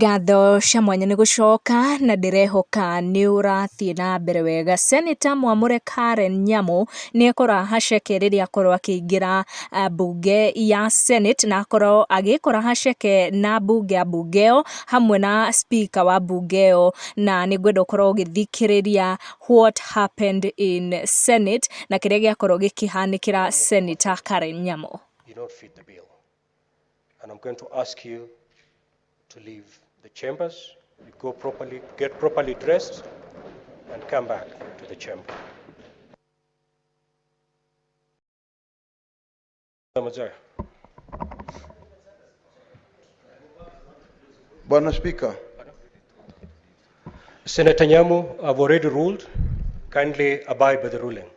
Ngatho cia mwanya nĩ gũcoka na ndĩrehoka nĩ ũrathiĩ na mbere wega. Seneta mwamũre Karen Nyamu nĩ ekora haceke rĩrĩa akorwo akĩingĩra bunge ya Senate na akorwo agĩkora haceke na bunge ya bunge ĩyo hamwe na Spika wa bunge ĩyo, na nĩ ngwenda ũkorwo ũgĩthikĩrĩria what happened in Senate na kĩrĩa gĩakorwo gĩkĩhanĩkĩra Senator Karen Nyamu. You don't fit the bill. And I'm going to ask you to leave the chambers, you go properly, get properly dressed, and come back to the chamber. Bwana Spika. Senator Nyamu, I've already ruled. Kindly abide by the ruling.